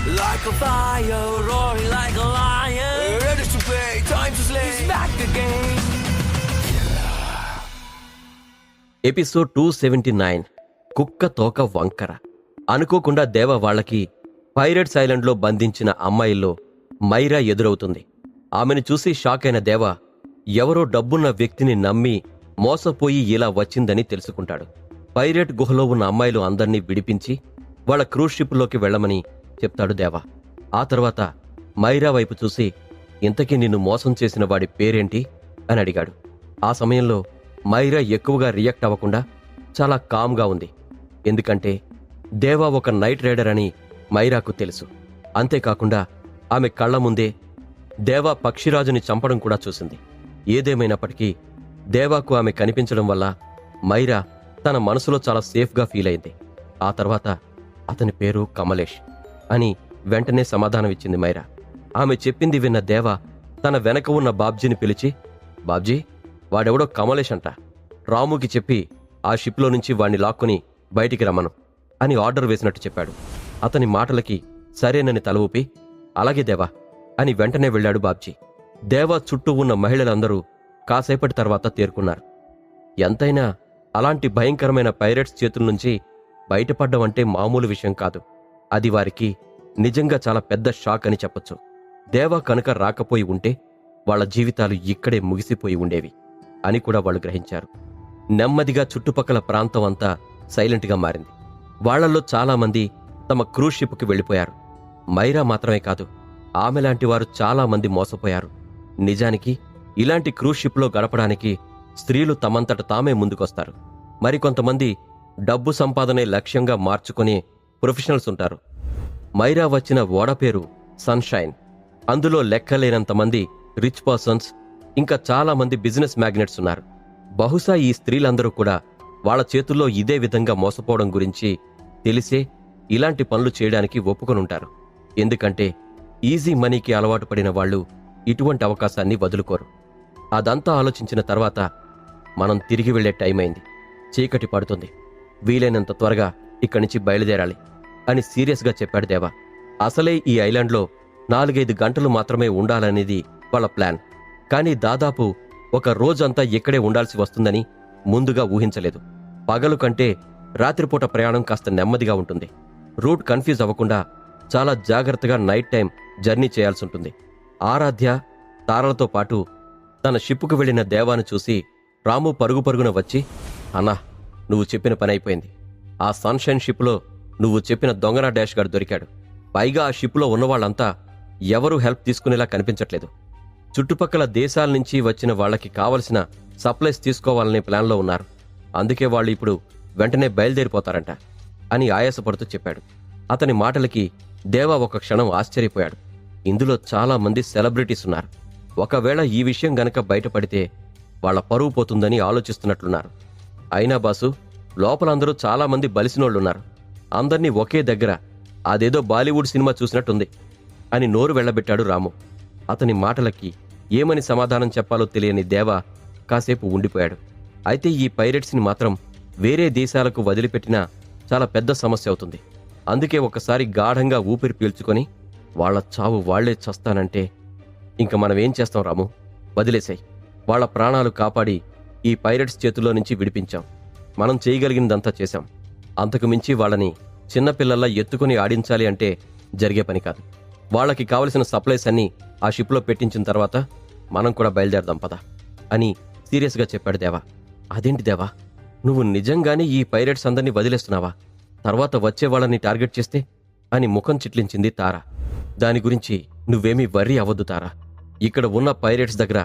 Like a fire, roaring like a lion. Ready to play, time to slay. He's back again. Episode 279 కుక్క తోక వంకర. అనుకోకుండా దేవ వాళ్ళకి పైరేట్స్ ఐలాండ్లో బంధించిన అమ్మాయిల్లో మైరా ఎదురవుతుంది. ఆమెను చూసి షాక్ అయిన దేవ ఎవరో డబ్బున్న వ్యక్తిని నమ్మి మోసపోయి ఇలా వచ్చిందని తెలుసుకుంటాడు. పైరేట్ గుహలో ఉన్న అమ్మాయిలు అందర్నీ విడిపించి వాళ్ళ క్రూజ్ షిప్లోకి వెళ్లమని చెప్తాడు దేవ. ఆ తర్వాత మైరా వైపు చూసి ఇంతకీ నిన్ను మోసం చేసిన వాడి పేరేంటి అని అడిగాడు. ఆ సమయంలో మైరా ఎక్కువగా రియాక్ట్ అవ్వకుండా చాలా కామ్గా ఉంది. ఎందుకంటే దేవా ఒక నైట్ రైడర్ అని మైరాకు తెలుసు. అంతేకాకుండా ఆమె కళ్ల ముందే దేవా పక్షిరాజుని చంపడం కూడా చూసింది. ఏదేమైనప్పటికీ దేవాకు ఆమె కనిపించడం వల్ల మైరా తన మనసులో చాలా సేఫ్గా ఫీల్ అయింది. ఆ తర్వాత అతని పేరు కమలేష్ అని వెంటనే సమాధానమిచ్చింది మైరా. ఆమె చెప్పింది విన్న దేవా తన వెనక ఉన్న బాబ్జీని పిలిచి, బాబ్జీ, వాడెవడో కమలేష్ అంట, రాముకి చెప్పి ఆ షిప్లో నుంచి వాణ్ణి లాక్కుని బయటికి రమ్మను అని ఆర్డర్ వేసినట్టు చెప్పాడు. అతని మాటలకి సరేనని తల ఊపి అలాగే దేవా అని వెంటనే వెళ్లాడు బాబ్జీ. దేవా చుట్టూ ఉన్న మహిళలందరూ కాసేపటి తర్వాత తేరుకున్నారు. ఎంతైనా అలాంటి భయంకరమైన పైరేట్స్ చేతుల నుంచి బయటపడ్డం అంటే మామూలు విషయం కాదు. అది వారికి నిజంగా చాలా పెద్ద షాక్ అని చెప్పొచ్చు. దేవా కనుక రాకపోయి ఉంటే వాళ్ల జీవితాలు ఇక్కడే ముగిసిపోయి ఉండేవి అని కూడా వాళ్ళు గ్రహించారు. నెమ్మదిగా చుట్టుపక్కల ప్రాంతం అంతా సైలెంట్గా మారింది. వాళ్లల్లో చాలామంది తమ క్రూజ్ షిప్కి వెళ్లిపోయారు. మైరా మాత్రమే కాదు, ఆమెలాంటి వారు చాలామంది మోసపోయారు. నిజానికి ఇలాంటి క్రూజ్ షిప్లో గడపడానికి స్త్రీలు తమంతట తామే ముందుకొస్తారు. మరికొంతమంది డబ్బు సంపాదనే లక్ష్యంగా మార్చుకునే ప్రొఫెషనల్స్ ఉంటారు. మైరా వచ్చిన ఓడ పేరు సన్షైన్. అందులో లెక్కలేనంతమంది రిచ్ పర్సన్స్, ఇంకా చాలామంది బిజినెస్ మ్యాగ్నెట్స్ ఉన్నారు. బహుశా ఈ స్త్రీలందరూ కూడా వాళ్ల చేతుల్లో ఇదే విధంగా మోసపోవడం గురించి తెలిసే ఇలాంటి పనులు చేయడానికి ఒప్పుకొనుంటారు. ఎందుకంటే ఈజీ మనీకి అలవాటు పడిన వాళ్లు ఇటువంటి అవకాశాన్ని వదులుకోరు. అదంతా ఆలోచించిన తర్వాత మనం తిరిగి వెళ్లే టైం అయింది. చీకటి పడుతుంది. వీలైనంత త్వరగా ఇక్కడి నుంచి బయలుదేరాలి అని సీరియస్గా చెప్పాడు దేవా. అసలే ఈ ఐలాండ్లో 4-5 గంటలు మాత్రమే ఉండాలనేది వాళ్ళ ప్లాన్. కానీ దాదాపు ఒక రోజంతా ఇక్కడే ఉండాల్సి వస్తుందని ముందుగా ఊహించలేదు. పగలు కంటే రాత్రిపూట ప్రయాణం కాస్త నెమ్మదిగా ఉంటుంది. రూట్ కన్ఫ్యూజ్ అవ్వకుండా చాలా జాగ్రత్తగా నైట్ టైం జర్నీ చేయాల్సుంటుంది. ఆరాధ్య తారలతో పాటు తన షిప్పుకు వెళ్లిన దేవాను చూసి రాము పరుగు పరుగున వచ్చి, అన్నా, నువ్వు చెప్పిన పని అయిపోయింది. ఆ సన్షైన్ షిప్లో నువ్వు చెప్పిన దొంగన డాష్ గార్డ్ దొరికాడు. పైగా ఆ షిప్లో ఉన్నవాళ్లంతా ఎవరూ హెల్ప్ తీసుకునేలా కనిపించట్లేదు. చుట్టుపక్కల దేశాల నుంచి వచ్చిన వాళ్లకి కావలసిన సప్లైస్ తీసుకోవాలనే ప్లాన్లో ఉన్నారు. అందుకే వాళ్ళు ఇప్పుడు వెంటనే బయలుదేరిపోతారంట అని ఆయాసపడుతూ చెప్పాడు. అతని మాటలకి దేవా ఒక క్షణం ఆశ్చర్యపోయాడు. ఇందులో చాలామంది సెలబ్రిటీస్ ఉన్నారు. ఒకవేళ ఈ విషయం గనక బయటపడితే వాళ్ల పరువు పోతుందని ఆలోచిస్తున్నట్లున్నారు. అయినా బాసు, లోపలందరూ చాలామంది బలిసినోళ్లున్నారు. అందర్నీ ఒకే దగ్గర అదేదో బాలీవుడ్ సినిమా చూసినట్టుంది అని నోరు వెళ్లబెట్టాడు రాము. అతని మాటలకి ఏమని సమాధానం చెప్పాలో తెలియని దేవా కాసేపు ఉండిపోయాడు. అయితే ఈ పైరేట్స్ని మాత్రం వేరే దేశాలకు వదిలిపెట్టినా చాలా పెద్ద సమస్య అవుతుంది. అందుకే ఒకసారి గాఢంగా ఊపిరి పీల్చుకొని వాళ్ల చావు వాళ్లే చస్తానంటే ఇంక మనమేం చేస్తాం రాము, వదిలేశాయి. వాళ్ల ప్రాణాలు కాపాడి ఈ పైరేట్స్ చేతుల్లో నుంచి విడిపించాం. మనం చేయగలిగినదంతా చేశాం. అంతకు మించి వాళ్ళని చిన్నపిల్లల్లా ఎత్తుకుని ఆడించాలి అంటే జరిగే పని కాదు. వాళ్ళకి కావలసిన సప్లైస్ అన్నీ ఆ షిప్లో పెట్టించిన తర్వాత మనం కూడా బయలుదేరదాం పద అని సీరియస్గా చెప్పాడు దేవా. అదేంటి దేవా, నువ్వు నిజంగానే ఈ పైరేట్స్ అందరినీ వదిలేస్తున్నావా? తర్వాత వచ్చే వాళ్ళని టార్గెట్ చేస్తే అని ముఖం చిట్లించింది తార. దాని గురించి నువ్వేమీ వర్రీ అవ్వద్దు తారా. ఇక్కడ ఉన్న పైరేట్స్ దగ్గర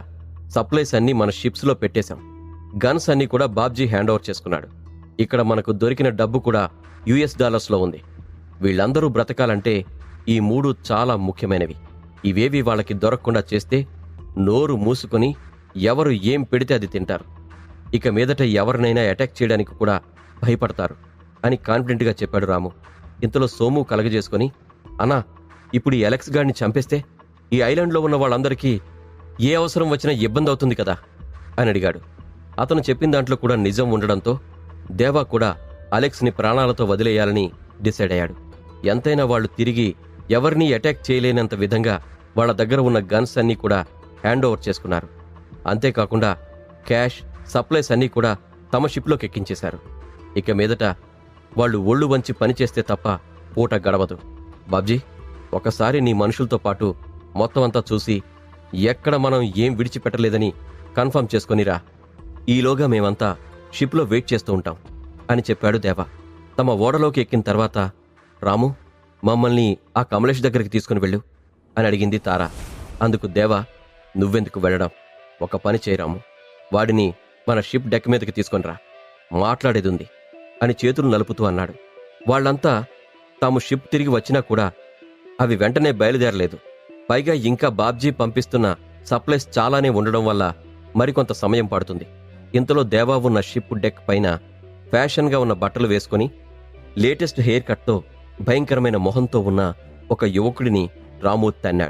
సప్లైస్ అన్నీ మన షిప్స్లో పెట్టేశాం. గన్స్ అన్నీ కూడా బాబ్జీ హ్యాండ్ ఓవర్ చేసుకున్నాడు. ఇక్కడ మనకు దొరికిన డబ్బు కూడా US$ ఉంది. వీళ్ళందరూ బ్రతకాలంటే ఈ 3 చాలా ముఖ్యమైనవి. ఇవేవి వాళ్ళకి దొరకకుండా చేస్తే నోరు మూసుకొని ఎవరు ఏం పెడితే అది తింటారు. ఇక మీదట ఎవరినైనా అటాక్ చేయడానికి కూడా భయపడతారు అని కాన్ఫిడెంట్గా చెప్పాడు రాము. ఇంతలో సోము కలగజేసుకొని, అన్నా, ఇప్పుడు ఈ అలెక్స్ గాడిని చంపేస్తే ఈ ఐలాండ్లో ఉన్న వాళ్ళందరికీ ఏ అవసరం వచ్చినా ఇబ్బంది అవుతుంది కదా అని అడిగాడు. అతను చెప్పిన దాంట్లో కూడా నిజం ఉండడంతో దేవా కూడా అలెక్స్ని ప్రాణాలతో వదిలేయాలని డిసైడ్ అయ్యాడు. ఎంతైనా వాళ్ళు తిరిగి ఎవరినీ అటాక్ చేయలేనంత విధంగా వాళ్ళ దగ్గర ఉన్న గన్స్ అన్నీ కూడా హ్యాండ్ ఓవర్ చేసుకున్నారు. అంతేకాకుండా క్యాష్, సప్లైస్ అన్నీ కూడా తమ షిప్లోకి ఎక్కించేశారు. ఇక మీదట వాళ్ళు ఒళ్ళు వంచి పనిచేస్తే తప్ప పూట గడవదు. బాబ్జీ, ఒకసారి నీ మనుషులతో పాటు మొత్తం అంతా చూసి ఎక్కడ మనం ఏం విడిచిపెట్టలేదని కన్ఫర్మ్ చేసుకొనిరా. ఈలోగా మేమంతా షిప్లో వెయిట్ చేస్తూ ఉంటాం అని చెప్పాడు దేవ. తమ ఓడలోకి ఎక్కిన తర్వాత, రాము, మమ్మల్ని ఆ కమలేష్ దగ్గరికి తీసుకుని వెళ్ళు అని అడిగింది తార. అందుకు దేవ, నువ్వెందుకు వెళ్ళడం, ఒక పని చేయరాము, వాడిని మన షిప్ డెక్ మీదకి తీసుకొనిరా, మాట్లాడేదుంది అని చేతులు నలుపుతూ అన్నాడు. వాళ్లంతా తాము షిప్ తిరిగి వచ్చినా కూడా అవి వెంటనే బయలుదేరలేదు. పైగా ఇంకా బాబ్జీ పంపిస్తున్న సప్లైస్ చాలానే ఉండడం వల్ల మరికొంత సమయం పడుతుంది. ఇంతలో దేవా ఉన్న షిప్ డెక్ పైన ఫ్యాషన్గా ఉన్న బట్టలు వేసుకుని లేటెస్ట్ హెయిర్ కట్తో భయంకరమైన మొహంతో ఉన్న ఒక యువకుడిని రాము తన్నాడు.